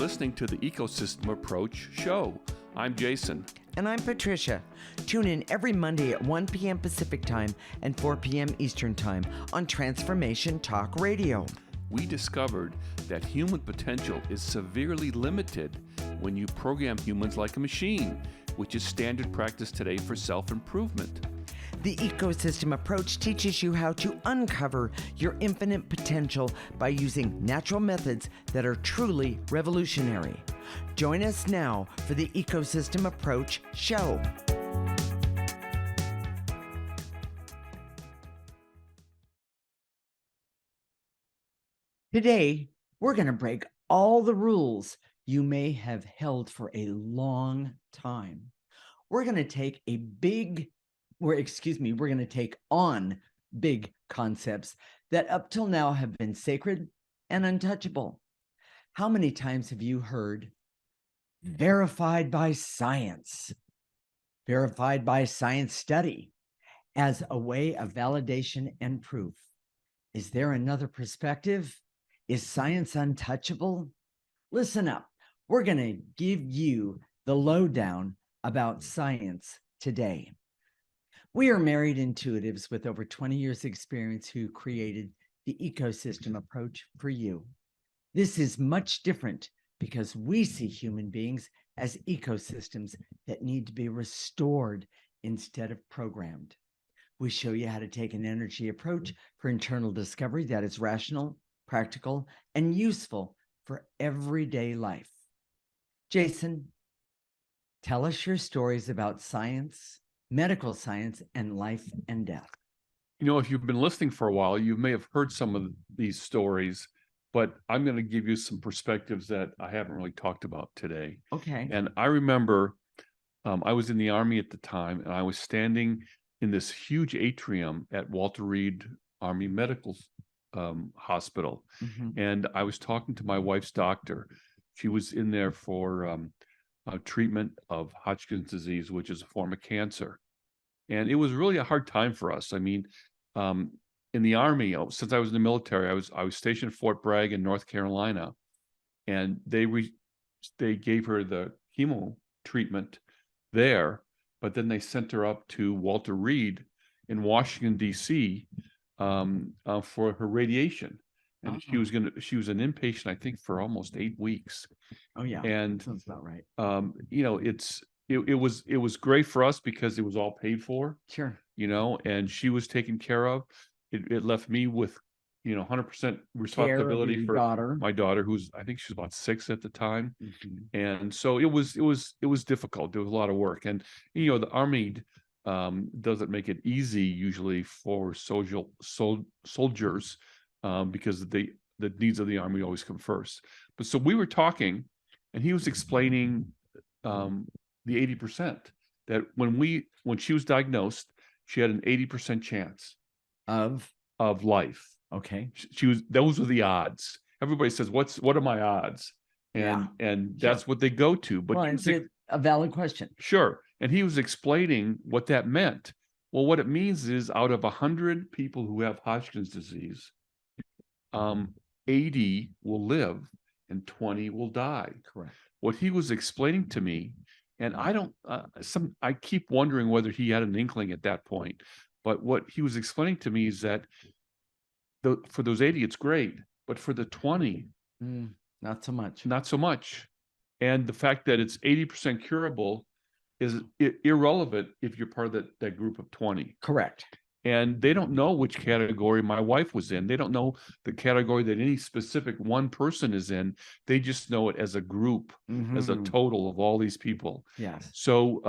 listening to the Ecosystem Approach show. I'm Jason. And I'm Patricia. Tune in every Monday at 1 p.m. Pacific Time and 4 p.m. Eastern Time on Transformation Talk Radio. We discovered that human potential is severely limited when you program humans like a machine, which is standard practice today for self-improvement. The Ecosystem Approach teaches you how to uncover your infinite potential by using natural methods that are truly revolutionary. Join us now for the Ecosystem Approach show. Today, we're going to break all the rules you may have held for a long time. We're going to take we're going to take on big concepts that up till now have been sacred and untouchable. How many times have you heard verified by science, verified by science study as a way of validation and proof? Is there another perspective? Is science untouchable? Listen up. We're going to give you the lowdown about science today. We are married intuitives with over 20 years experience who created the Ecosystem Approach for you. This is much different because we see human beings as ecosystems that need to be restored instead of programmed. We show you how to take an energy approach for internal discovery that is rational, practical, and useful for everyday life. Jason, tell us your stories about science, medical science, and life and death. You know, if you've been listening for a while, you may have heard some of these stories, but I'm going to give you some perspectives that I haven't really talked about today. Okay. And I remember I was in the Army at the time, and I was standing in this huge atrium at Walter Reed Army Medical Hospital. Mm-hmm. And I was talking to my wife's doctor. She was in there for treatment of Hodgkin's disease, which is a form of cancer. And it was really a hard time for us. I mean, in the Army, since I was in the military, I was stationed at Fort Bragg in North Carolina, and they gave her the chemo treatment there, but then they sent her up to Walter Reed in Washington, D.C. For her radiation. And she was an inpatient, I think, for almost 8 weeks. Oh yeah, and sounds about right. It was great for us because it was all paid for. Sure. And she was taken care of. It left me with 100% responsibility for my daughter, who's, I think, she's about 6 at the time. Mm-hmm. And so it was difficult. There was a lot of work, and the Army doesn't make it easy usually for soldiers because the needs of the Army always come first. But so we were talking, and he was explaining the 80%, that when she was diagnosed, she had an 80% chance of life. Okay. Those were the odds. Everybody says, what are my odds? And that's what they go to. But it's a valid question. Sure. And he was explaining what that meant. Well, what it means is out of 100 people who have Hodgkin's disease, 80 will live and 20 will die. Correct. What he was explaining to me, and I keep wondering whether he had an inkling at that point, but what he was explaining to me is that for those 80, it's great, but for the 20, not so much. Not so much. And the fact that it's 80% curable is irrelevant if you're part of that group of 20. Correct. And they don't know which category my wife was in. They don't know the category that any specific one person is in. They just know it as a group, as a total of all these people. Yes. So,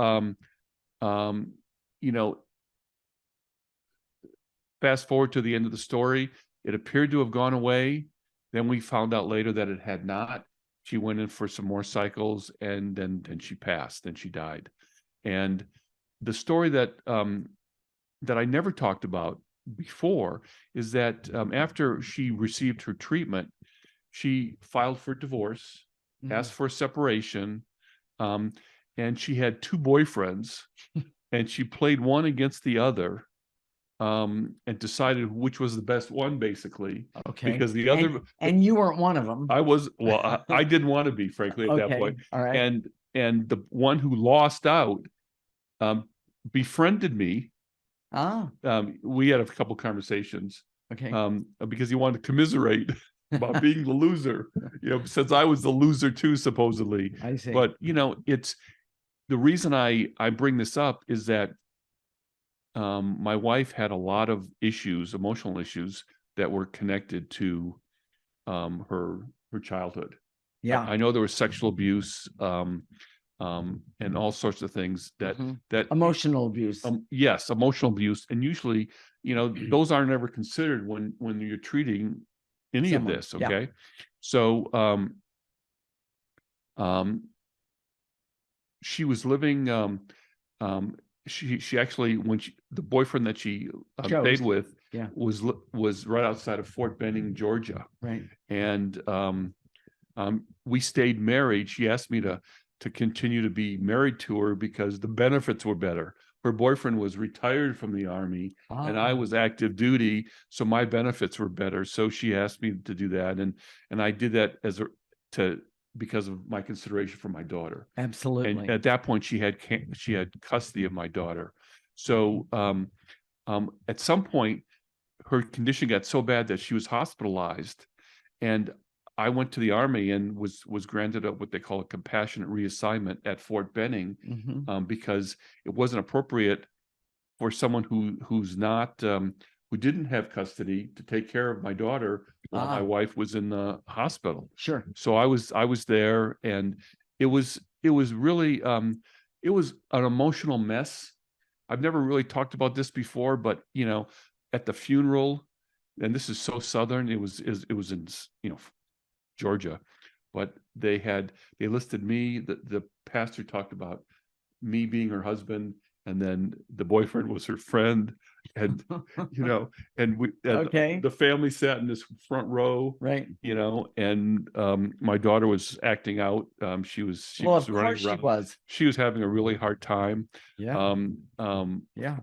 fast forward to the end of the story, it appeared to have gone away. Then we found out later that it had not. She went in for some more cycles, and then she passed, then she died. And the story that I never talked about before is that after she received her treatment, she filed for divorce, asked for a separation, and she had 2 boyfriends, and she played one against the other and decided which was the best one, basically. Okay. Because the other, and you weren't one of them. I didn't want to be, frankly, at that Okay. point. All right. And the one who lost out befriended me. Ah, We had a couple conversations okay. because he wanted to commiserate about being the loser, since I was the loser too, supposedly. I see. But it's the reason I bring this up is that my wife had a lot of issues, emotional issues, that were connected to her childhood. Yeah. I know there was sexual abuse and all sorts of things that Emotional abuse. yes, emotional abuse, and usually those aren't ever considered when you're treating any Someone, of this. yeah. Okay, so she was living she actually, when the boyfriend that she stayed with Yeah. was right outside of Fort Benning, Georgia. Right. And we stayed married. She asked me to continue to be married to her because the benefits were better. Her boyfriend was retired from the Army and I was active duty, so my benefits were better. So she asked me to do that, and I did that because of my consideration for my daughter. Absolutely. And at that point, she had custody of my daughter. So at some point, her condition got so bad that she was hospitalized, and I went to the Army and was granted what they call a compassionate reassignment at Fort Benning, because it wasn't appropriate for someone who's not who didn't have custody to take care of my daughter while my wife was in the hospital. Sure. So I was there, and it was really it was an emotional mess. I've never really talked about this before, but at the funeral, and this is so Southern, it was in Georgia, but they listed me. The pastor talked about me being her husband, and then the boyfriend was her friend, and and the family sat in this front row, right? And my daughter was acting out. She was running around. She was having a really hard time. Yeah.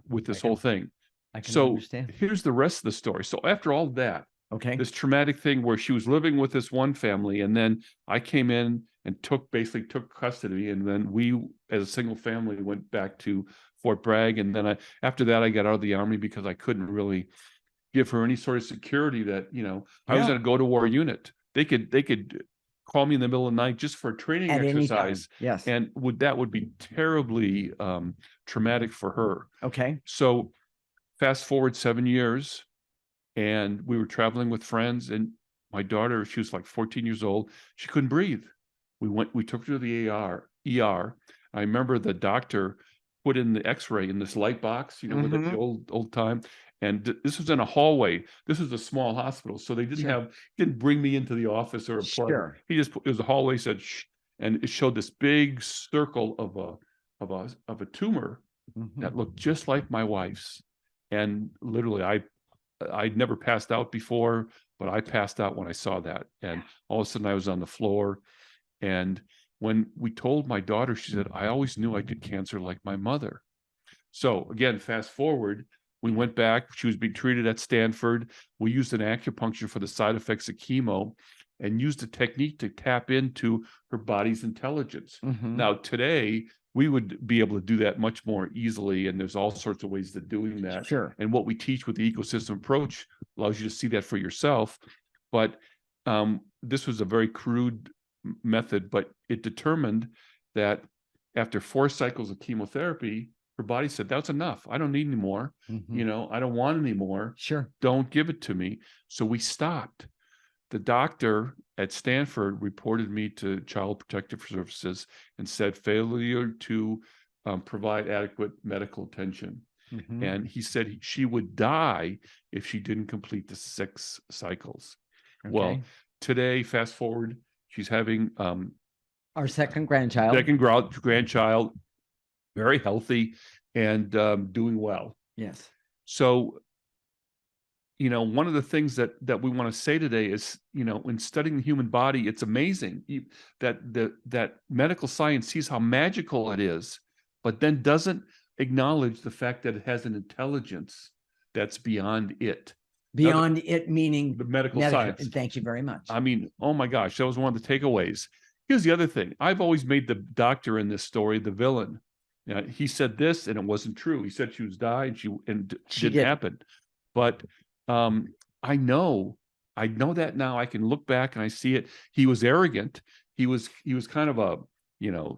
With this whole thing. I can So understand. here's the rest of the story. So after all that, okay, this traumatic thing where she was living with this one family, and then I came in and took custody, and then we, as a single family, went back to Fort Bragg, and then after that I got out of the Army because I couldn't really give her any sort of security that I was going to go to war unit. They could call me in the middle of the night just for a training exercise. Yes. And that would be terribly traumatic for her. Okay. So fast forward 7 years, and we were traveling with friends, and my daughter, she was like 14 years old. She couldn't breathe. We took her to the ER. I remember the doctor put in the X-ray in this light box, with the old time. And this was in a hallway. This was a small hospital, so they didn't bring me into the office or a plug. He just it was a hallway, said shh, and it showed this big circle of a tumor that looked just like my wife's. And literally, I'd never passed out before, but I passed out when I saw that. And all of a sudden I was on the floor. And when we told my daughter, she said, I always knew I'd get cancer like my mother. So again, fast forward, we went back. She was being treated at Stanford. We used an acupuncture for the side effects of chemo and used a technique to tap into her body's intelligence. Now, today, we would be able to do that much more easily, and there's all sorts of ways to doing that. Sure. And what we teach with the ecosystem approach allows you to see that for yourself. But this was a very crude method, but it determined that after 4 cycles of chemotherapy, her body said, that's enough. I don't need any more. I don't want any more. Sure. Don't give it to me. So we stopped. The doctor at Stanford reported me to Child Protective Services and said failure to provide adequate medical attention. And he said she would die if she didn't complete the 6 cycles. Okay. Well, today, fast forward, she's having our second grandchild, very healthy and doing well. Yes. So, one of the things that we want to say today is, in studying the human body, it's amazing that medical science sees how magical it is, but then doesn't acknowledge the fact that it has an intelligence that's beyond it. Beyond it meaning The medical science. Thank you very much. I mean, oh my gosh, that was one of the takeaways. Here's the other thing. I've always made the doctor in this story the villain. He said this and it wasn't true. He said she was dying and She didn't happen. But I know that now. I can look back and I see it. He was arrogant. He was kind of a,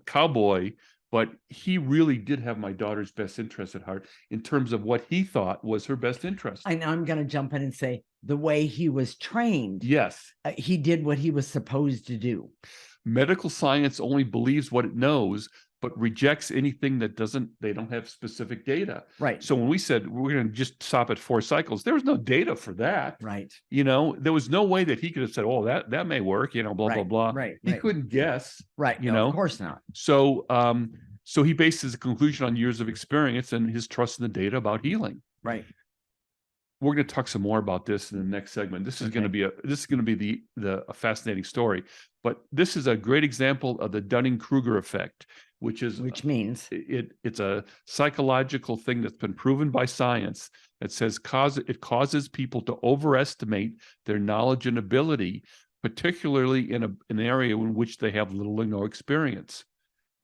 cowboy, but he really did have my daughter's best interest at heart in terms of what he thought was her best interest. I'm going to jump in and say the way he was trained. Yes. He did what he was supposed to do. Medical science only believes what it knows, but rejects anything that they don't have specific data. Right. So when we said we're going to just stop at 4 cycles, there was no data for that. Right. There was no way that he could have said, oh, that may work, blah, blah, blah. Right. He couldn't guess. Right. No, of course not. So, so he based his conclusion on years of experience and his trust in the data about healing. Right. We're going to talk some more about this in the next segment. This is going to be a fascinating story, but this is a great example of the Dunning-Kruger effect, which means it's a psychological thing that's been proven by science that says it causes people to overestimate their knowledge and ability, particularly in an area in which they have little or no experience.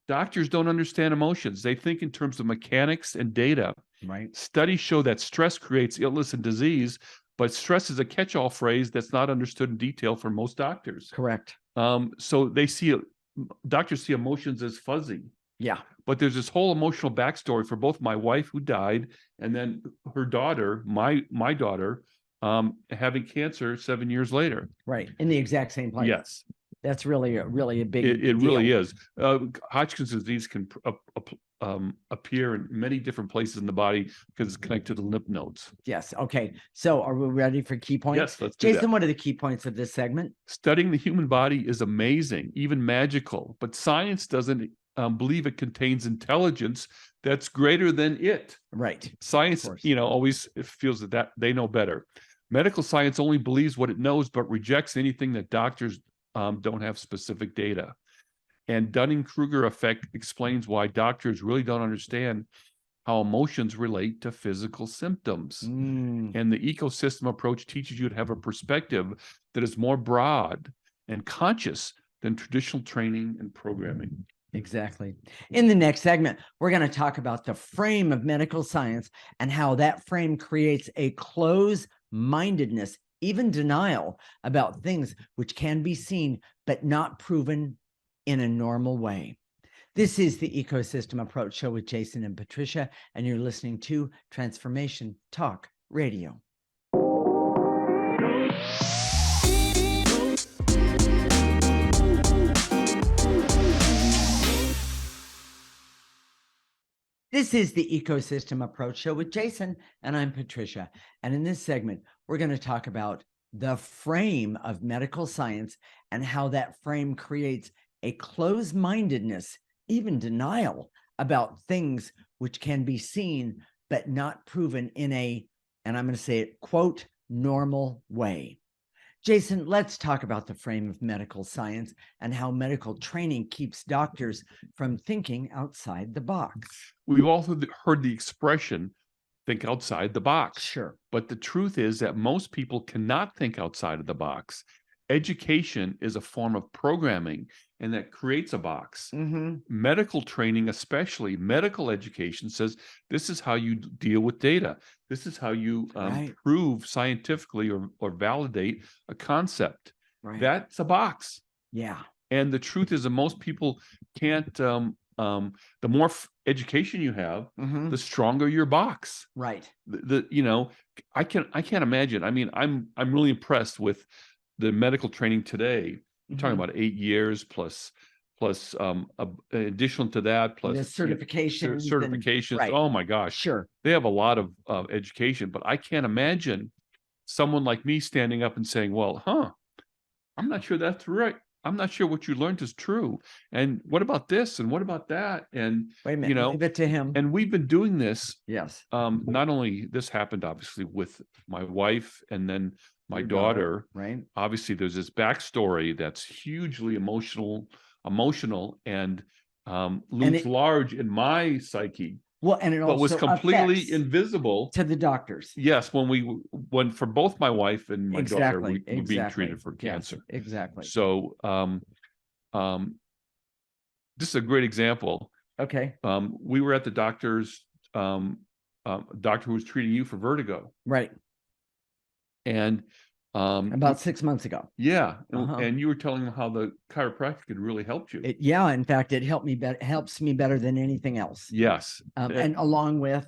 Doctors don't understand emotions. They think in terms of mechanics and data. Right. Studies show that stress creates illness and disease, but stress is a catch-all phrase that's not understood in detail for most doctors. Correct. So doctors see emotions as fuzzy. Yeah. But there's this whole emotional backstory for both my wife who died and then her daughter, my daughter, having cancer 7 years later. Right. In the exact same place. Yes. That's really a big It deal. really is. Hodgkin's disease can appear in many different places in the body because it's connected to the lymph nodes. Yes. Okay. So are we ready for key points? Yes, let's do that. Jason, what are the key points of this segment? Studying the human body is amazing, even magical, but science doesn't believe it contains intelligence that's greater than it. Right. Science, always feels that they know better. Medical science only believes what it knows, but rejects anything that doctors don't have specific data. And Dunning-Kruger effect explains why doctors really don't understand how emotions relate to physical symptoms. And the ecosystem approach teaches you to have a perspective that is more broad and conscious than traditional training and programming. Exactly. In the next segment, we're going to talk about the frame of medical science and how that frame creates a closed-mindedness, even denial about things which can be seen but not proven in a normal way. This is the Ecosystem Approach Show with Jason and Patricia, and you're listening to Transformation Talk Radio. This is the Ecosystem Approach Show with Jason, and I'm Patricia. And in this segment, we're going to talk about the frame of medical science and how that frame creates a closed-mindedness, even denial about things which can be seen but not proven in a, and I'm going to say it, quote, normal way. Jason, let's talk about the frame of medical science and how medical training keeps doctors from thinking outside the box. We've also heard the expression, think outside the box. Sure. But the truth is that most people cannot think outside of the box. Education is a form of programming, and that creates a box. Mm-hmm. Medical training, especially medical education, says this is how you deal with data. This is how you prove scientifically or validate a concept. Right. That's a box. Yeah. And the truth is that most people can't. The more education you have, the stronger your box. Right. I can't imagine. I mean, I'm really impressed with the medical training today. You're talking about 8 years plus additional to that, plus the certifications. Right. Oh my gosh. Sure. They have a lot of education, but I can't imagine someone like me standing up and saying, well, I'm not sure that's right. I'm not sure what you learned is true. And what about this? And what about that? And wait a minute, leave it to him. And we've been doing this. Yes. Not only this happened obviously with my wife and then my daughter, right? Obviously, there's this backstory that's hugely emotional and looms large in my psyche. Well, and it but was also completely affects invisible. to the doctors. Yes, when for both my wife and my daughter, we were being treated for Yes, cancer. exactly. So this is a great example. Okay. We were at the doctor's doctor who was treating you for vertigo. Right. And About 6 months ago. yeah, Uh-huh. and you were telling them how the chiropractic had really helped you. Yeah, in fact, it helps me better than anything else. Yes. And along with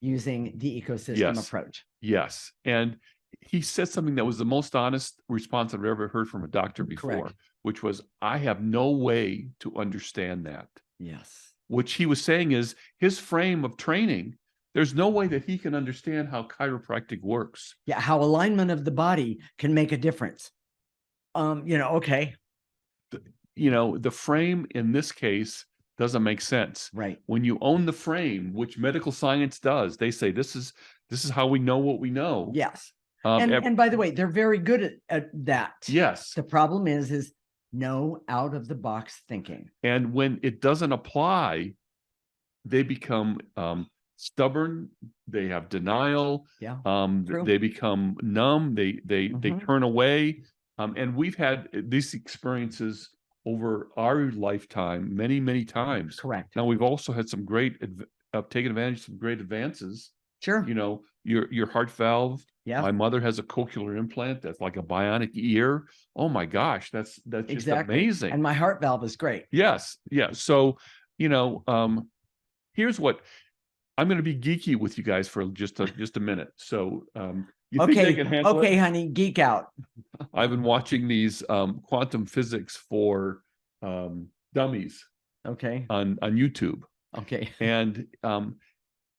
using the ecosystem Yes. approach. Yes. And he said something that was the most honest response I've ever heard from a doctor before, Correct. which was, I have no way to understand that. Yes. Which he was saying is his frame of training, there's no way that he can understand how chiropractic works. Yeah, how alignment of the body can make a difference. Okay. The frame in this case doesn't make sense. Right. When you own the frame, which medical science does, they say this is how we know what we know. Yes. And by the way, they're very good at that. Yes. The problem is no out of the box thinking. And when it doesn't apply, they become stubborn. They have denial. Yeah. They become numb. They turn away. And we've had these experiences over our lifetime many, many times. Correct. Now we've also had some great taken advantage of some great advances. Sure. Your heart valve. Yeah. My mother has a cochlear implant that's like a bionic ear. Oh my gosh, that's just amazing. And my heart valve is great. Yes. Yeah. So, here's what I'm going to be geeky with you guys for just a minute. So, you think they can handle it? Okay, honey, geek out. I've been watching these quantum physics for dummies. Okay. On YouTube. Okay. And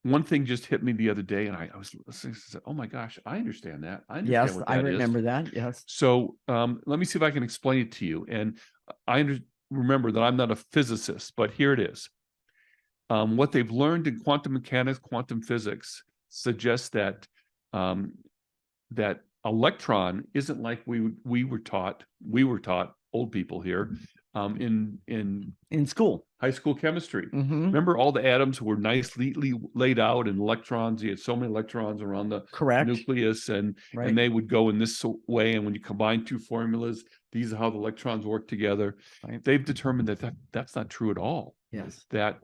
one thing just hit me the other day, and I was listening and said, "Oh my gosh, I understand that. I understand what that I is." remember that. Yes. So let me see if I can explain it to you. And remember that I'm not a physicist, but here it is. What they've learned in quantum mechanics, quantum physics suggests that that electron isn't like we were taught. We were taught, old people here, in school, high school chemistry. Remember, all the atoms were nicely laid out, and electrons. You had so many electrons around the nucleus, and they would go in this way. And when you combine two formulas, these are how the electrons work together. Right. They've determined that's not true at all. Yes. That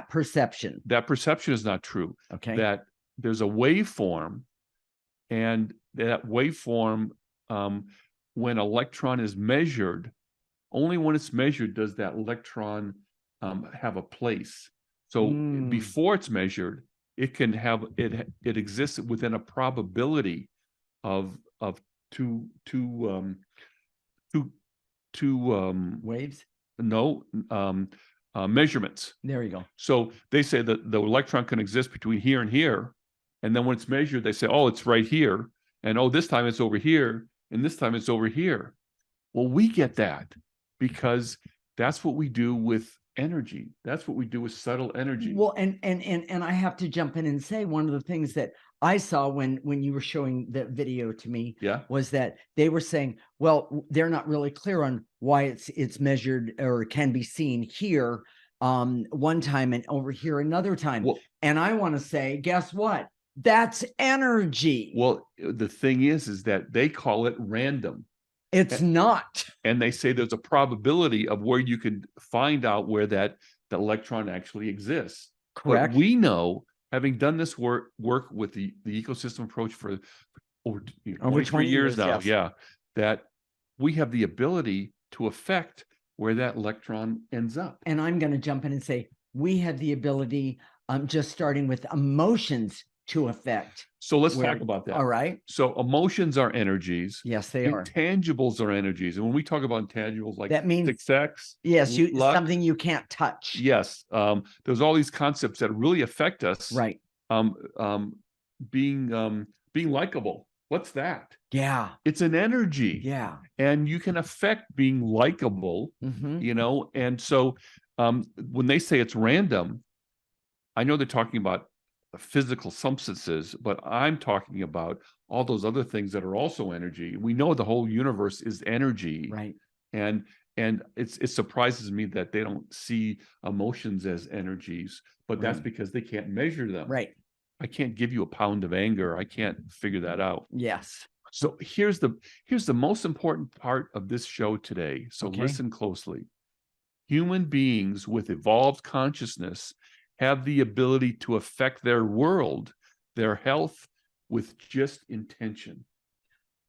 perception is not true. Okay. That there's a waveform, and that waveform, when electron is measured, only when it's measured does that electron have a place. So before it's measured, it can have it exists within a probability of two waves. No, measurements. There you go. So they say that the electron can exist between here and here, and then when it's measured, they say, "Oh, it's right here," and "Oh, this time it's over here, and this time it's over here." Well, we get that because that's what we do with energy. That's what we do with subtle energy. Well, and I have to jump in and say, one of the things that I saw when you were showing the video to me, was that they were saying, well, they're not really clear on why it's measured or can be seen here one time and over here another time. Well, and I want to say, guess what? That's energy. Well, the thing is that they call it random. It's not. And they say there's a probability of where you can find out where the electron actually exists. Correct. But we know, having done this work with the ecosystem approach for over 20 years now, that we have the ability to affect where that electron ends up. And I'm going to jump in and say, we have the ability, just starting with emotions, to affect. So let's talk about that. All right. So emotions are energies. Yes, they are. Intangibles are energies. And when we talk about intangibles, like that means success, yes, something you can't touch. Yes. There's all these concepts that really affect us. Right. Being likable. What's that? Yeah. It's an energy. Yeah. And you can affect being likable, and so when they say it's random, I know they're talking about physical substances, but I'm talking about all those other things that are also energy. We know the whole universe is energy, right? And And it surprises me that they don't see emotions as energies, but that's Right. because they can't measure them. Right. I can't give you a pound of anger. I can't figure that out. Yes. So here's the most important part of this show today. So Okay. listen closely. Human beings with evolved consciousness have the ability to affect their world, their health, with just intention.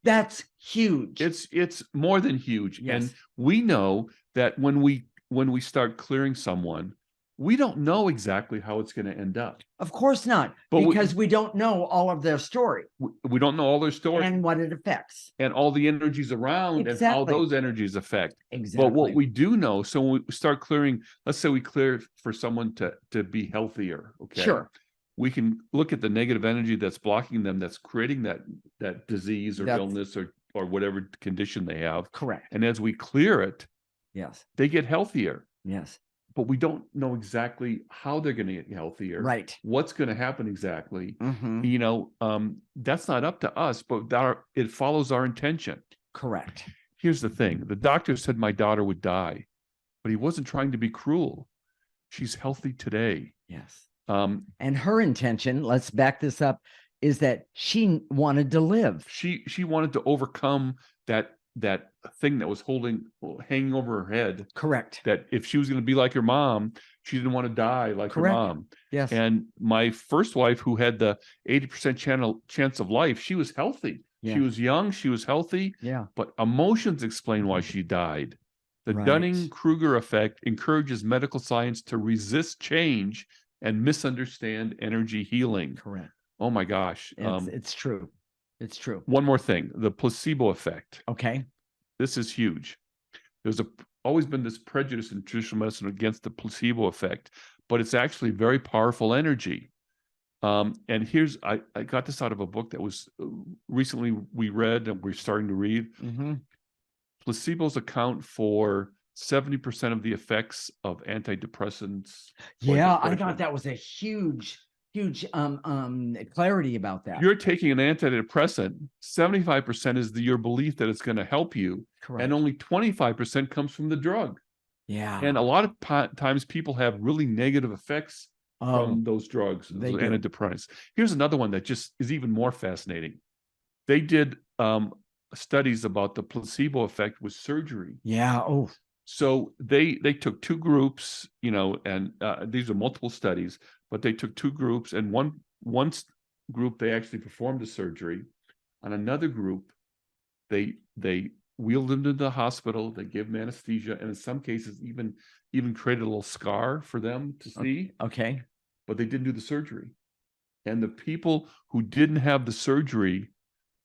That's huge. It's more than huge. Yes. And we know that when we start clearing someone, we don't know exactly how it's going to end up. Of course not, But because we don't know all of their story we don't know all their story and what it affects. and all the energies around and how Exactly. those energies affect. Exactly. But what we do know, so when we start clearing, let's say we clear for someone to be healthier, okay? Sure. We can look at the negative energy that's blocking them, that's creating that disease or illness or whatever condition they have. Correct. And as we clear it, yes, they get healthier. Yes. But we don't know exactly how they're going to get healthier. Right. What's going to happen exactly. Mhm. You know, that's not up to us, but it follows our intention. Correct. Here's the thing. The doctor said my daughter would die, but he wasn't trying to be cruel. She's healthy today. Yes. And her intention, let's back this up, is that she wanted to live. She wanted to overcome that thing that was hanging over her head. Correct. That if she was going to be like her mom, she didn't want to die like her mom. Yes. And my first wife, who had the 80% chance of life, she was healthy. Yeah. She was young, she was healthy. Yeah. But emotions explain why she died. The Dunning-Kruger effect encourages medical science to resist change and misunderstand energy healing. Correct. Oh my gosh. It's true. It's true. One more thing, the placebo effect. Okay. This is huge. There's always been this prejudice in traditional medicine against the placebo effect, but it's actually very powerful energy. And I got this out of a book that was recently we read and we're starting to read. Mm-hmm. Placebos account for 70% of the effects of antidepressants. Yeah, I thought that was a huge clarity about that. You're taking an antidepressant, 75% is your belief that it's going to help you. Correct. And only 25% comes from the drug. Yeah. And a lot of times people have really negative effects from those drugs, those antidepressants. Here's another one that just is even more fascinating. They did studies about the placebo effect with surgery. Yeah. Oh. So they took two groups, you know, and these are multiple studies, but they took two groups, and one group they actually performed the surgery. On another group, they wheeled them to the hospital, they gave them anesthesia, and in some cases even created a little scar for them to see. Okay. But they didn't do the surgery. And the people who didn't have the surgery,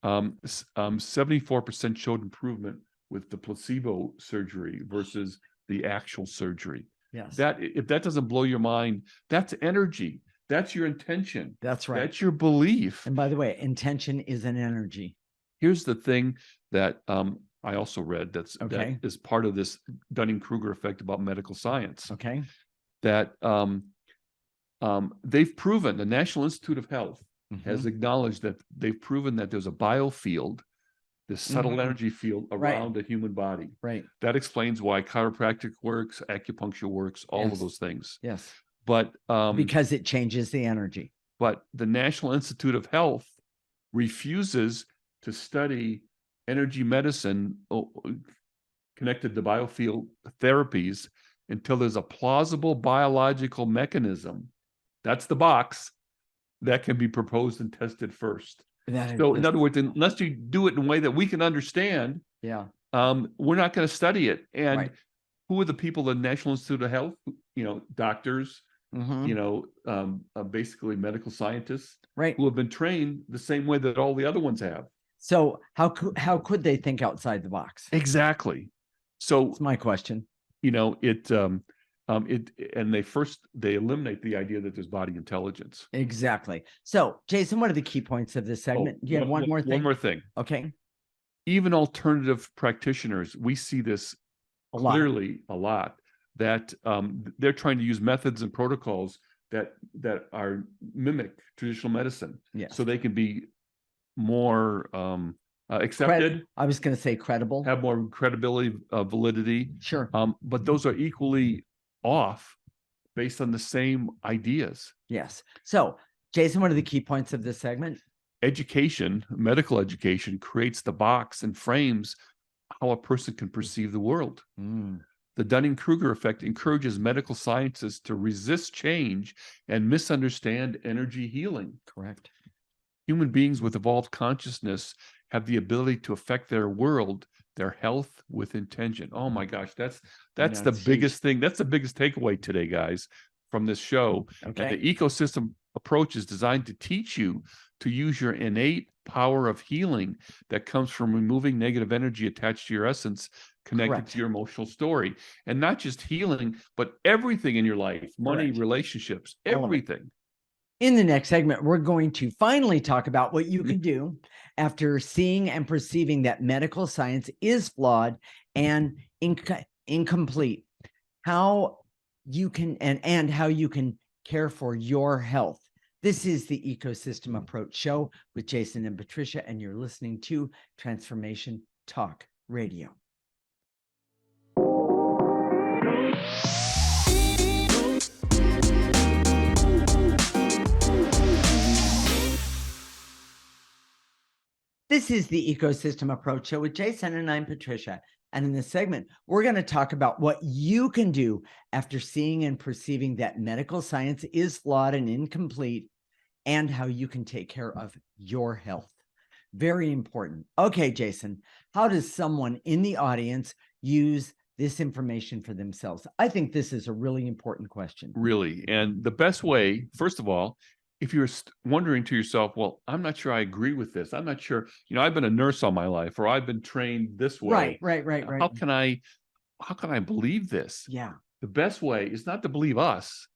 74% showed improvement with the placebo surgery versus the actual surgery. Yes. If that doesn't blow your mind, that's energy. That's your intention. That's right. That's your belief. And by the way, intention is an energy. Here's the thing that I also read that is part of this Dunning-Kruger effect about medical science. Okay. That they've proven, the National Institute of Health has acknowledged that they've proven that there's a biofield, this subtle energy field around the human body. Right. That explains why chiropractic works, acupuncture works, all of those things. Yes. But because it changes the energy. But the National Institute of Health refuses to study energy medicine connected to biofield therapies until there's a plausible biological mechanism. That's the box that can be proposed and tested first. So in other words, unless you do it in a way that we can understand, we're not going to study it. And who are the people in the National Institute of Health? You know, doctors, you know, basically medical scientists, who have been trained the same way that all the other ones have. So how could they think outside the box? Exactly. So that's my question. You know, and they eliminate the idea that there's body intelligence. Exactly. So, Jason, what are the key points of this segment? Do you have one more thing? One more thing. Okay. Even alternative practitioners, we see this clearly a lot, that they're trying to use methods and protocols that mimic traditional medicine. Yes. So they can be more accepted, I was going to say credible. have more credibility, validity. Sure. But those are equally off based on the same ideas. Yes. So, Jason, what are the key points of this segment? Education, medical education, creates the box and frames how a person can perceive the world. The Dunning-Kruger effect encourages medical scientists to resist change and misunderstand energy healing. Correct. Human beings with evolved consciousness have the ability to affect their world, their health, with intention. Oh my gosh, that's the biggest thing. That's the biggest takeaway today, guys, from this show. Okay. And the ecosystem approach is designed to teach you to use your innate power of healing that comes from removing negative energy attached to your essence, connected to your emotional story. And not just healing, but everything in your life, money, relationships, everything. In the next segment, we're going to finally talk about what you can do after seeing and perceiving that medical science is flawed and incomplete. How you can and how you can care for your health. This is the Ecosystem Approach Show with Jason and Patricia, and you're listening to Transformation Talk Radio. This is the Ecosystem Approach Show with Jason, and I'm Patricia. And in this segment, we're going to talk about what you can do after seeing and perceiving that medical science is flawed and incomplete, and how you can take care of your health. Very important. Okay, Jason, how does someone in the audience use this information for themselves? I think this is a really important question. Really. And the best way, first of all, if you're wondering to yourself, well, I'm not sure I agree with this. I'm not sure, I've been a nurse all my life, or I've been trained this way. Right. How can I believe this? Yeah. The best way is not to believe us,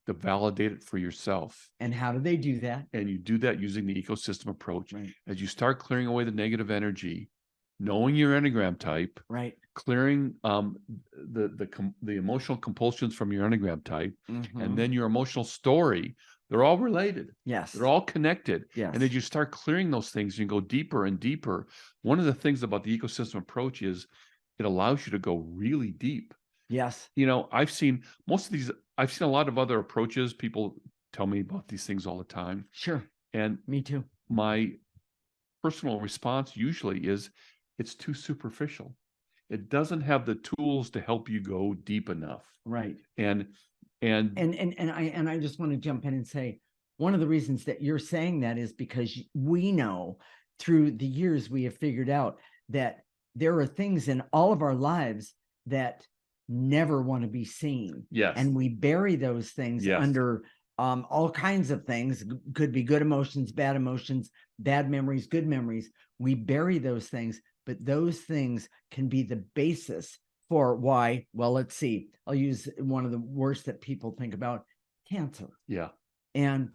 to validate it for yourself. And how do they do that? And you do that using the ecosystem approach. Right. As you start clearing away the negative energy, knowing your Enneagram type, right, clearing the emotional compulsions from your Enneagram type, and then your emotional story. They're all related. Yes. They're all connected. Yes. And as you start clearing those things, you go deeper and deeper. One of the things about the ecosystem approach is it allows you to go really deep. Yes. I've seen a lot of other approaches. People tell me about these things all the time. Sure. And me too. My personal response usually is it's too superficial. It doesn't have the tools to help you go deep enough. Right. And I just want to jump in and say, one of the reasons that you're saying that is because we know through the years we have figured out that there are things in all of our lives that never want to be seen. Yes. And we bury those things under all kinds of things. Could be good emotions, bad memories, good memories. We bury those things, but those things can be the basis for why. Well, let's see. I'll use one of the worst that people think about: cancer. Yeah. And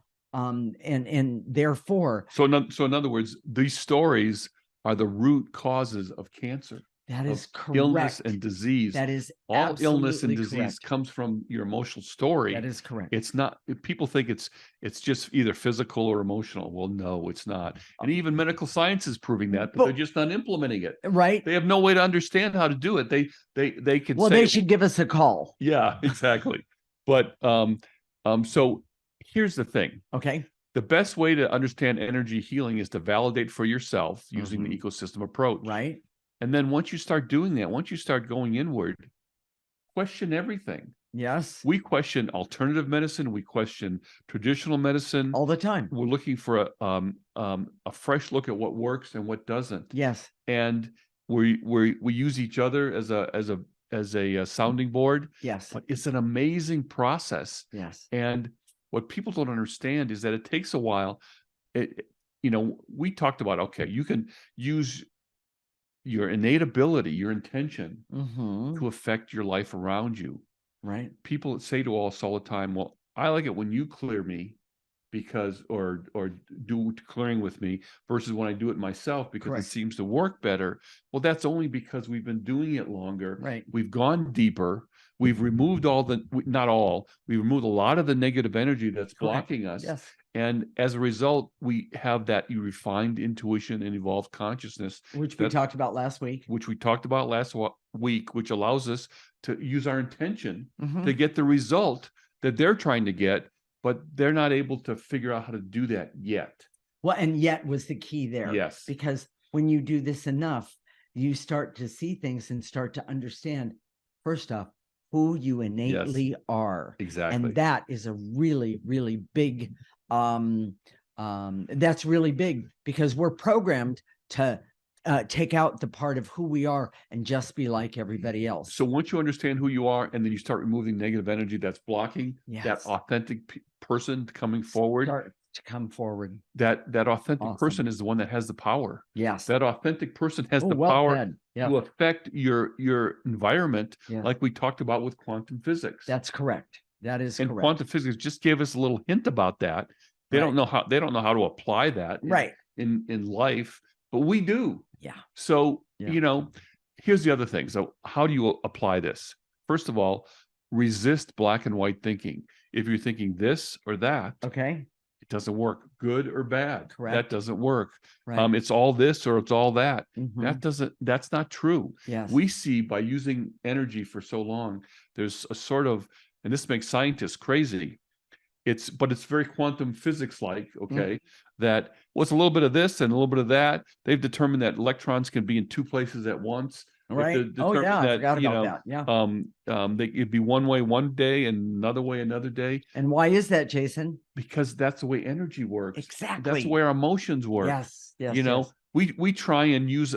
therefore. So in other words, these stories are the root causes of cancer. That is correct. Illness and disease. That is all illness and disease correct. Comes from your emotional story. That is correct. It's not. People think it's just either physical or emotional. Well, no, it's not. And even medical science is proving that, but they're just not implementing it. Right. They have no way to understand how to do it. They can. Well, they should give us a call. Yeah, exactly. But so here's the thing. Okay. The best way to understand energy healing is to validate for yourself using the ecosystem approach. Right. And then once you start doing that, once you start going inward, question everything. Yes. We question alternative medicine. We question traditional medicine all the time. We're looking for a fresh look at what works and what doesn't. Yes. And we use each other as a sounding board. Yes. But it's an amazing process. Yes. And what people don't understand is that it takes a while. We talked about, okay, you can use your innate ability, your intention to affect your life around you. Right. People say to us all the time, well, I like it when you clear me because, or do clearing with me versus when I do it myself because it seems to work better. Well, that's only because we've been doing it longer. Right. We've gone deeper. We've removed we removed a lot of the negative energy that's blocking us. Yes. And as a result, we have that refined intuition and evolved consciousness, which we talked about last week. which we talked about last week, which allows us to use our intention Mhm. to get the result that they're trying to get, but they're not able to figure out how to do that yet. Well, and yet was the key there. Yes. Because when you do this enough, you start to see things and start to understand, first off, who you innately are. Exactly. And that is a really, really big, that's really big, because we're programmed to take out the part of who we are and just be like everybody else. So once you understand who you are, and then you start removing negative energy that's blocking that Yes. authentic person coming forward, Start to come forward. that authentic Awesome. person is the one that has the power. Yes. That authentic person has the well power said. Yeah. to affect your environment, Yes. like we talked about with quantum physics. That's correct. That is And correct. quantum physics just gave us a little hint about that. They Right. don't know how to apply that Right. in life, but we do. Yeah. So, Yeah. here's the other thing. So how do you apply this? First of all, resist black and white thinking. If you're thinking this or that, Okay. it doesn't work. Good or bad. That Correct. doesn't work. Right. It's all this or it's all that. Mhm. That's not true. Yes. We see by using energy for so long, there's a sort of, and this makes scientists crazy. But it's very quantum physics like, okay, that it's a little bit of this and a little bit of that. They've determined that electrons can be in two places at once. Right. Oh yeah, I forgot about that. Yeah. They could be one way one day and another way another day. And why is that, Jason? Because that's the way energy works. Exactly. That's the way our emotions work. Yes. Yes. Yes. We try and use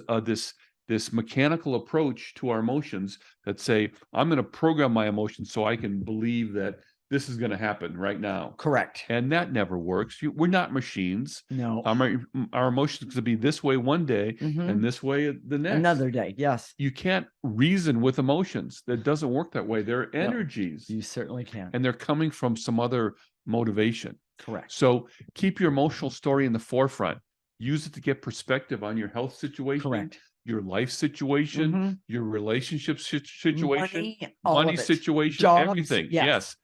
this mechanical approach to our emotions that say, I'm going to program my emotions so I can believe that this is going to happen right now. Correct. And that never works. We're not machines. No. Our emotions to be this way one day and this way the next. Another day. Yes. You can't reason with emotions. That doesn't work that way. They're No, energies. you certainly can. And they're coming from some other motivation. Correct. So keep your emotional story in the forefront. Use it to get perspective on your health situation. Correct. Your life situation, your relationship situation, money situation, jobs, everything. yes. Yes.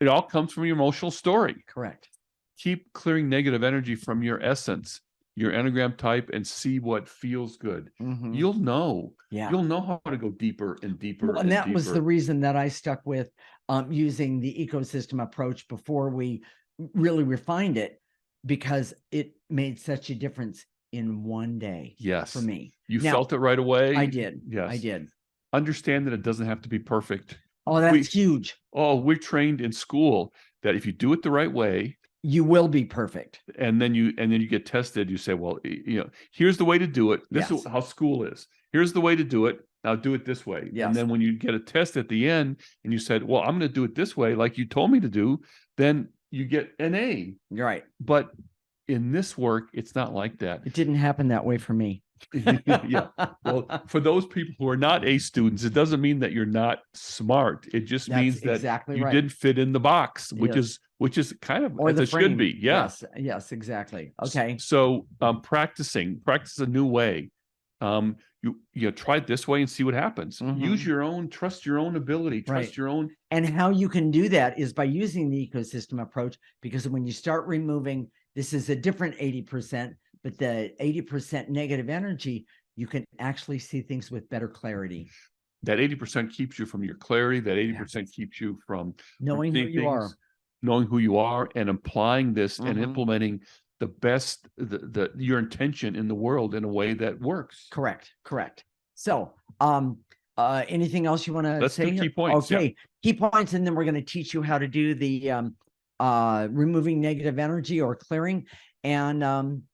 It all comes from your emotional story. Correct. Keep clearing negative energy from your essence, your enneagram type, and see what feels good. You'll know. Yeah. You'll know how to go deeper and deeper. Well, and that was the reason that I stuck with using the ecosystem approach before we really refined it, because it made such a difference in one day. Yes. For me. You felt it right away. I did. Yes. I did. Understand that it doesn't have to be perfect. Oh, that's huge. Oh, we're trained in school that if you do it the right way, you will be perfect. And then you get tested. You say, well, here's the way to do it. This is how school is. Here's the way to do it. Now do it this way. Yes. And then when you get a test at the end and you said, well, I'm going to do it this way, like you told me to do, then you get an A. Right. But in this work, it's not like that. It didn't happen that way for me. Yeah. Well, for those people who are not A students, it doesn't mean that you're not smart. It just means that you didn't fit in the box, which is kind of as it should be. Yeah. Yes, exactly. Okay. So practice a new way. You try it this way and see what happens. Use trust your own ability, trust your own. And how you can do that is by using the ecosystem approach, because when you start removing, this is a different 80%, but the 80% negative energy, you can actually see things with better clarity. That 80% keeps you from your clarity. That 80% keeps you from knowing who you are. Knowing who you are and applying this and implementing the best, your intention in the world in a way that works. Correct. So, anything else you want to say? Let's do key points. Okay, key points, and then we're going to teach you how to do the removing negative energy or clearing. And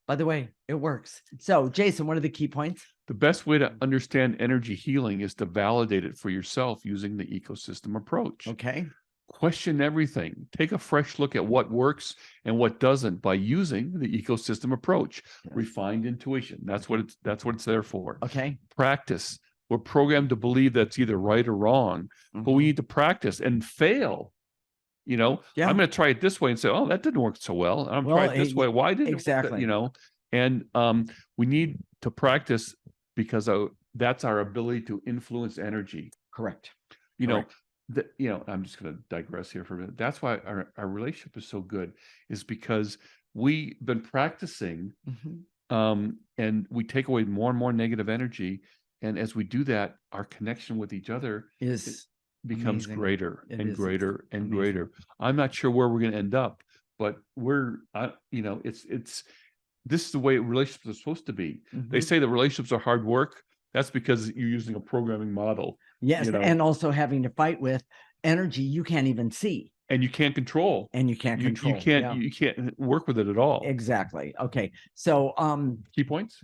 by the way, it works. So, Jason, what are the key points? The best way to understand energy healing is to validate it for yourself using the ecosystem approach. Okay. Question everything. Take a fresh look at what works and what doesn't by using the ecosystem approach. Refined intuition. That's what it's there for. Okay. Practice. We're programmed to believe that's either right or wrong, but we need to practice and fail. I'm going to try it this way and say, oh, that didn't work so well. I'm trying it this way. Why didn't it work? And we need to practice because that's our ability to influence energy. Correct. I'm just going to digress here for a minute. That's why our relationship is so good, is because we've been practicing, and we take away more and more negative energy. And as we do that, our connection with each other Is becomes amazing. greater It and is greater and amazing. greater. I'm not sure where we're going to end up, but this is the way relationships are supposed to be. They say that relationships are hard work. That's because you're using a programming model. Yes, and also having to fight with energy you can't even see. And you can't control. And you can't control. You can't work with it at all. Exactly. Okay. So key points.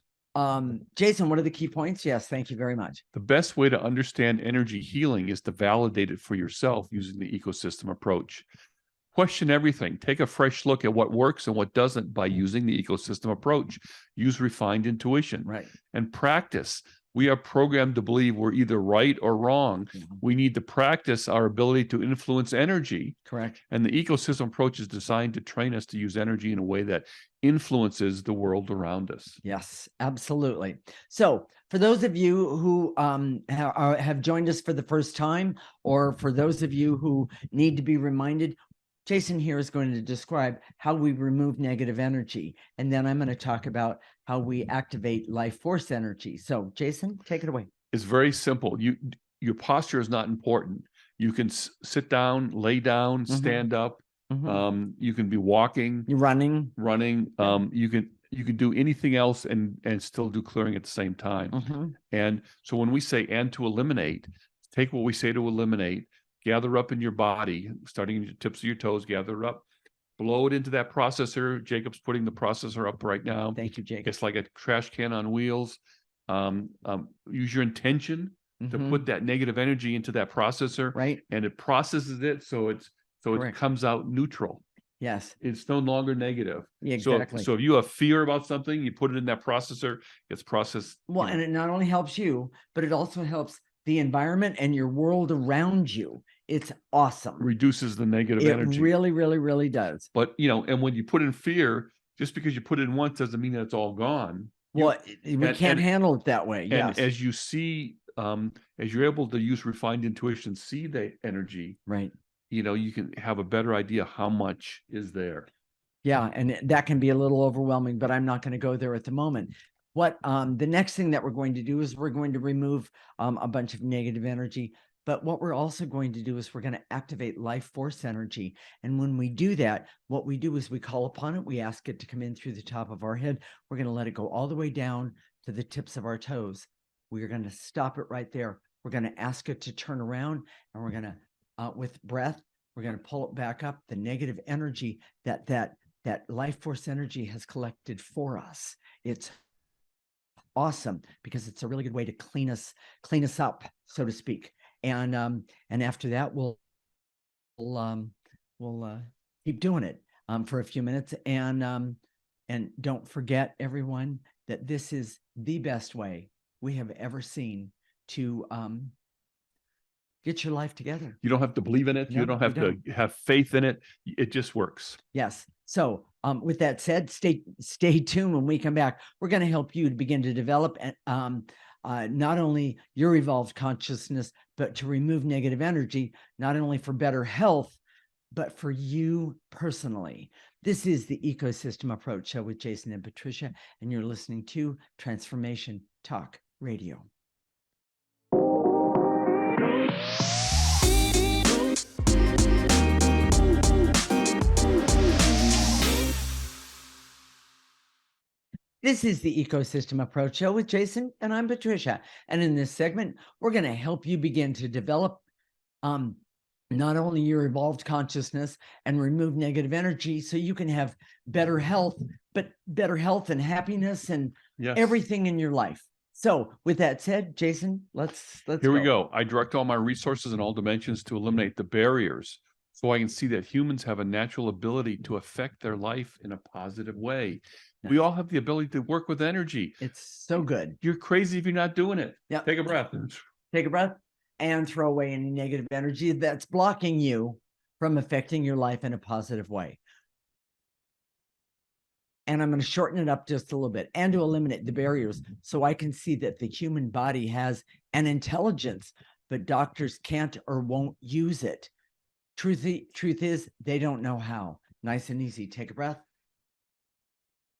Jason, what are the key points? Yes, thank you very much. The best way to understand energy healing is to validate it for yourself using the ecosystem approach. Question everything. Take a fresh look at what works and what doesn't by using the ecosystem approach. Use refined intuition. Right. And practice. We are programmed to believe we're either right or wrong. We need to practice our ability to influence energy. Correct. And the ecosystem approach is designed to train us to use energy in a way that influences the world around us. Yes, absolutely. So for those of you who have joined us for the first time, or for those of you who need to be reminded, Jason here is going to describe how we remove negative energy. And then I'm going to talk about how we activate life force energy. So Jason, take it away. It's very simple. Your posture is not important. You can sit down, lay down, stand up. You can be walking, running. You can do anything else and still do clearing at the same time. And so when we say and to eliminate, take what we say to eliminate, gather up in your body, starting in the tips of your toes, gather up, blow it into that processor. Jacob's putting the processor up right now. Thank you, Jacob. It's like a trash can on wheels. Use your intention to put that negative energy into that processor, right? And it processes it so it comes out neutral. Yes, it's no longer negative. Exactly. So if you have fear about something, you put it in that processor, it's processed. Well, and it not only helps you, but it also helps the environment and your world around you. It's awesome. Reduces the negative energy. It really, really, really does. But and when you put in fear, just because you put it in once doesn't mean that it's all gone. Well, we can't handle it that way. And as you see, as you're able to use refined intuition, see the energy, right? You can have a better idea how much is there. Yeah, and that can be a little overwhelming, but I'm not going to go there at the moment. What the next thing that we're going to do is we're going to remove a bunch of negative energy. But what we're also going to do is we're going to activate life force energy. And when we do that, what we do is we call upon it. We ask it to come in through the top of our head. We're going to let it go all the way down to the tips of our toes. We're going to stop it right there. We're going to ask it to turn around, and we're going to, with breath, we're going to pull it back up. The negative energy that life force energy has collected for us. It's awesome because it's a really good way to clean us up, so to speak. And after that, we'll keep doing it for a few minutes. And don't forget, everyone, that this is the best way we have ever seen to get your life together. You don't have to believe in it. No, you don't have to have faith in it. It just works. Yes. So with that said, stay tuned. When we come back, we're going to help you to begin to develop not only your evolved consciousness, but to remove negative energy, not only for better health, but for you personally. This is the Ecosystem Approach Show with Jason and Patricia, and you're listening to Transformation Talk Radio. This is the Ecosystem Approach Show with Jason, and I'm Patricia. And in this segment, we're going to help you begin to develop not only your evolved consciousness and remove negative energy so you can have better health, but better health and happiness and everything in your life. So with that said, Jason, let's Here we go. I direct all my resources in all dimensions to eliminate the barriers so I can see that humans have a natural ability to affect their life in a positive way. We all have the ability to work with energy. It's so good. You're crazy if you're not doing it. Yep. Take a breath. Take a breath and throw away any negative energy that's blocking you from affecting your life in a positive way. And I'm going to shorten it up just a little bit and to eliminate the barriers so I can see that the human body has an intelligence but doctors can't or won't use it. Truth is, they don't know how. Nice and easy. Take a breath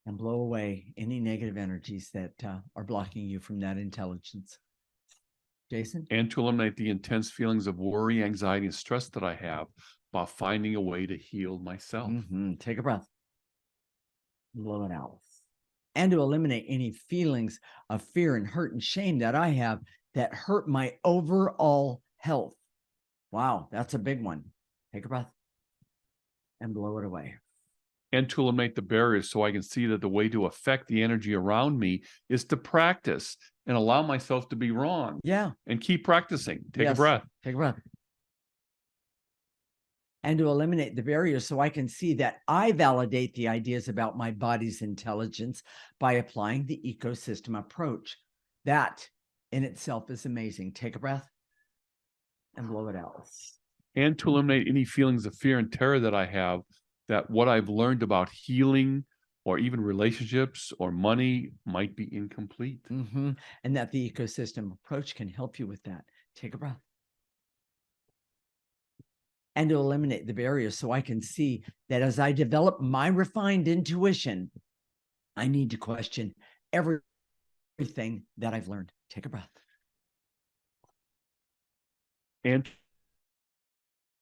and blow away any negative energies that are blocking you from that intelligence. Jason? And to eliminate the intense feelings of worry, anxiety, and stress that I have while finding a way to heal myself. Take a breath. Blow it out. And to eliminate any feelings of fear and hurt and shame that I have that hurt my overall health. Wow, that's a big one. Take a breath and blow it away. And to eliminate the barriers so I can see that the way to affect the energy around me is to practice and allow myself to be wrong. Yeah. And keep practicing. Take a breath. Take a breath. And to eliminate the barriers so I can see that I validate the ideas about my body's intelligence by applying the ecosystem approach. That in itself is amazing. Take a breath and blow it out. And to eliminate any feelings of fear and terror that I have, that what I've learned about healing or even relationships or money might be incomplete. And that the ecosystem approach can help you with that. Take a breath. And to eliminate the barriers so I can see that as I develop my refined intuition, I need to question everything that I've learned. Take a breath. And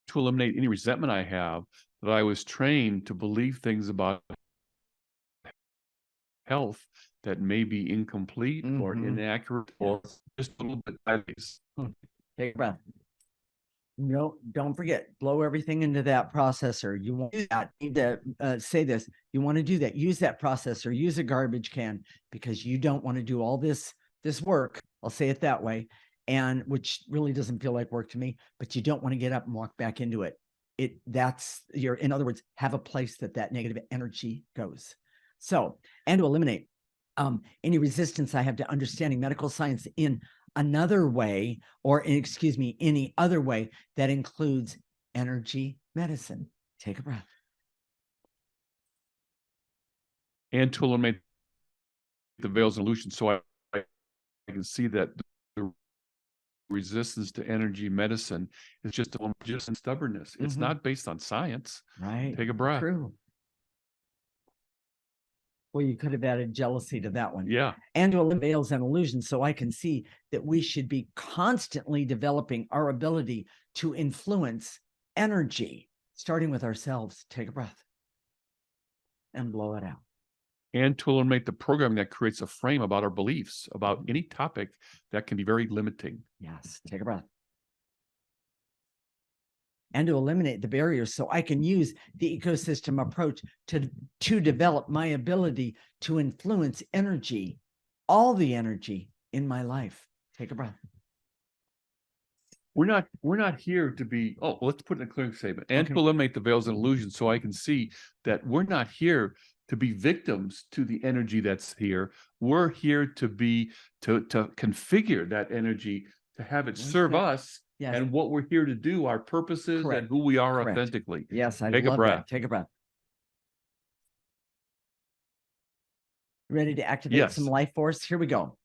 to eliminate any resentment I have that I was trained to believe things about health that may be incomplete or inaccurate or just a little bit biased. Take a breath. No, don't forget, blow everything into that processor. You want that. Need to say this. You want to do that. Use that processor. Use a garbage can because you don't want to do all this work. I'll say it that way, and which really doesn't feel like work to me. But you don't want to get up and walk back into it. In other words, have a place that negative energy goes. So, and to eliminate any resistance I have to understanding medical science in another way, or any other way that includes energy medicine. Take a breath. And to eliminate the veils and illusions so I can see that the resistance to energy medicine is just stubbornness. It's not based on science. Right. Take a breath. True. Well, you could have added jealousy to that one. Yeah. And to eliminate veils and illusions so I can see that we should be constantly developing our ability to influence energy, starting with ourselves. Take a breath and blow it out. And to eliminate the programming that creates a frame about our beliefs about any topic that can be very limiting. Yes. Take a breath. And to eliminate the barriers so I can use the ecosystem approach to develop my ability to influence energy, all the energy in my life. Take a breath. We're not here to be, let's put in a clear statement. And to eliminate the veils and illusions so I can see that we're not here to be victims to the energy that's here. We're here to configure that energy, to have it serve us. Yes. And what we're here to do, our purposes. Correct. And who we are. Correct. Authentically. Yes, I love that. Take a breath. Ready to activate some life force? Here we go.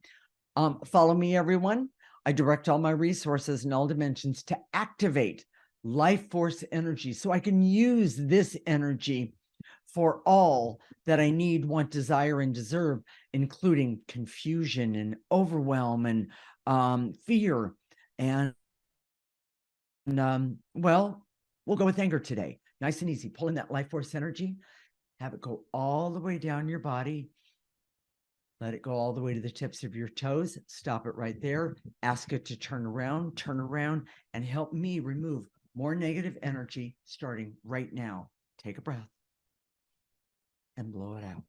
Follow me, everyone. I direct all my resources in all dimensions to activate life force energy so I can use this energy for all that I need, want, desire, and deserve, including confusion and overwhelm and fear and well, we'll go with anger today. Nice and easy. Pull in that life force energy. Have it go all the way down your body. Let it go all the way to the tips of your toes. Stop it right there. Ask it to turn around, and help me remove more negative energy starting right now. Take a breath and blow it out.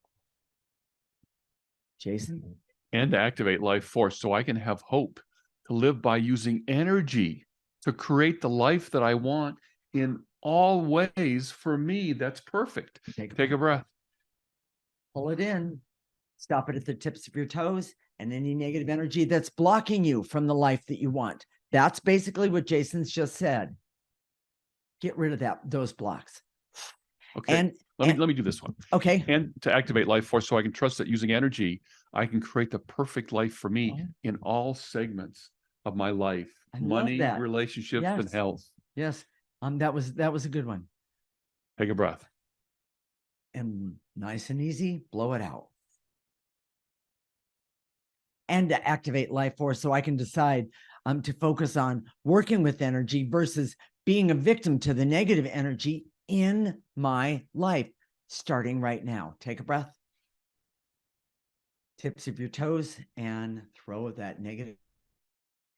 Jason? And to activate life force so I can have hope to live by using energy to create the life that I want in all ways for me. That's perfect. Take a breath. Pull it in. Stop it at the tips of your toes and any negative energy that's blocking you from the life that you want. That's basically what Jason's just said. Get rid of those blocks. Okay. And let me do this one. Okay. And to activate life force so I can trust that using energy, I can create the perfect life for me in all segments of my life: I love money, that. relationships, and Yes. health. Yes. That was a good one. Take a breath. And nice and easy, blow it out. And to activate life force so I can decide to focus on working with energy versus being a victim to the negative energy in my life, starting right now. Take a breath. Tips of your toes and throw that negative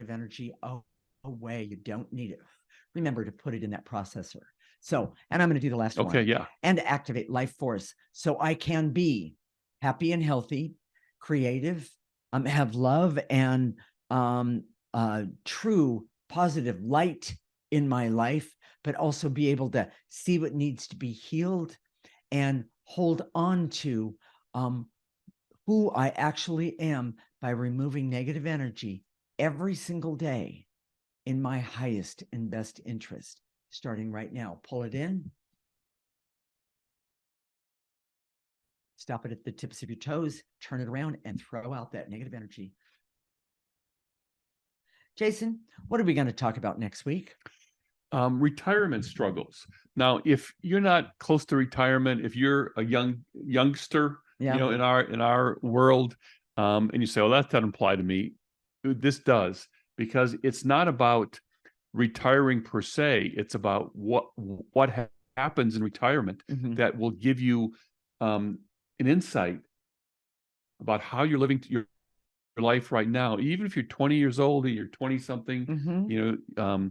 energy away. You don't need it. Remember to put it in that processor. So, and I'm going to do the last one. Okay, yeah. And to activate life force so I can be happy and healthy, creative, have love and true positive light in my life, but also be able to see what needs to be healed and hold on to who I actually am by removing negative energy every single day in my highest and best interest. Starting right now, pull it in. Stop it at the tips of your toes, turn it around, and throw out that negative energy. Jason, what are we going to talk about next week? Retirement struggles. Now, if you're not close to retirement, if you're a youngster, Yeah. you know, in our world, and you say, "Well, that doesn't apply to me," this does, because it's not about retiring per se. It's about what happens in retirement that will give you an insight about how you're living your life right now. Even if you're 20 years old or you're 20 something, you know,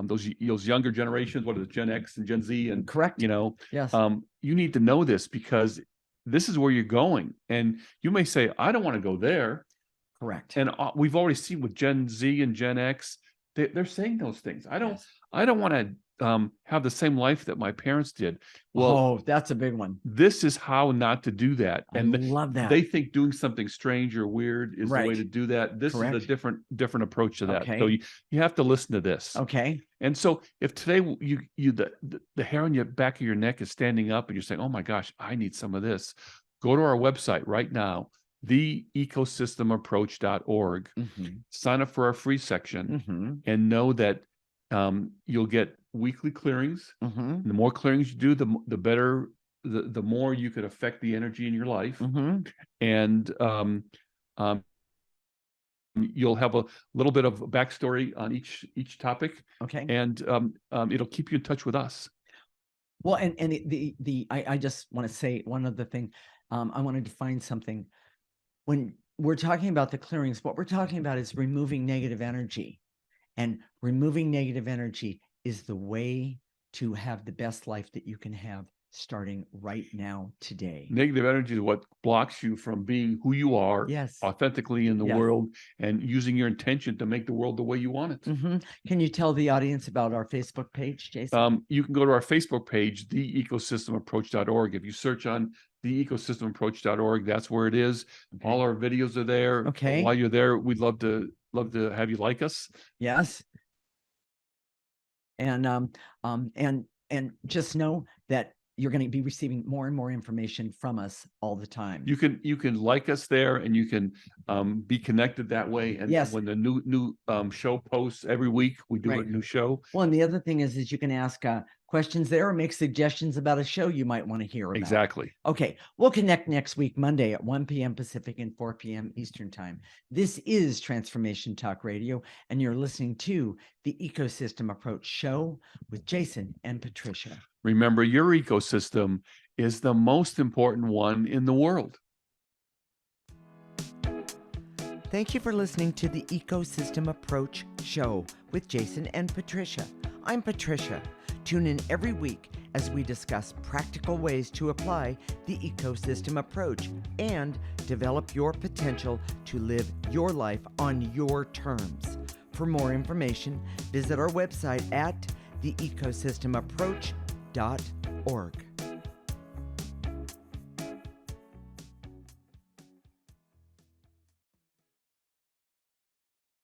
those younger generations, what are the Gen X and Gen Z, and correct, you know, yes, you need to know this because this is where you're going. And you may say, I don't want to go there. Correct. And we've already seen with Gen Z and Gen X, they're saying those things. I don't want to have the same life that my parents did. Well, that's a big one. This is how not to do that. And I love that. They think doing something strange or weird is the way to do that. This is a different approach to that. Okay. So you have to listen to this. Okay. And so if today the hair on your back of your neck is standing up and you're saying, "Oh my gosh, I need some of this," go to our website right now, theecosystemapproach.org. Sign up for our free section and know that you'll get weekly clearings. And the more clearings you do, the better, the more you could affect the energy in your life. And you'll have a little bit of backstory on each topic. Okay. And it'll keep you in touch with us. Well, and I just want to say one other thing. I want to define something. When we're talking about the clearings, what we're talking about is removing negative energy. And removing negative energy is the way to have the best life that you can have starting right now, today. Negative energy is what blocks you from being who you are authentically in the world and using your intention to make the world the way you want it. Can you tell the audience about our Facebook page, Jason? You can go to our Facebook page, theecosystemapproach.org. If you search on theecosystemapproach.org, that's where it is. All our videos are there. Okay. While you're there, we'd love to have you like us. Yes. And just know that you're going to be receiving more and more information from us all the time. You can like us there, and you can be connected that way. And when the new show posts every week, we do a new show. Well, and the other thing is you can ask questions there or make suggestions about a show you might want to hear about. Exactly. Okay, we'll connect next week, Monday at 1 p.m. Pacific and 4 p.m. Eastern Time. This is Transformation Talk Radio, and you're listening to the Ecosystem Approach Show with Jason and Patricia. Remember, your ecosystem is the most important one in the world. Thank you for listening to the Ecosystem Approach Show with Jason and Patricia. I'm Patricia. Tune in every week as we discuss practical ways to apply the ecosystem approach and develop your potential to live your life on your terms. For more information, visit our website at theecosystemapproach.org.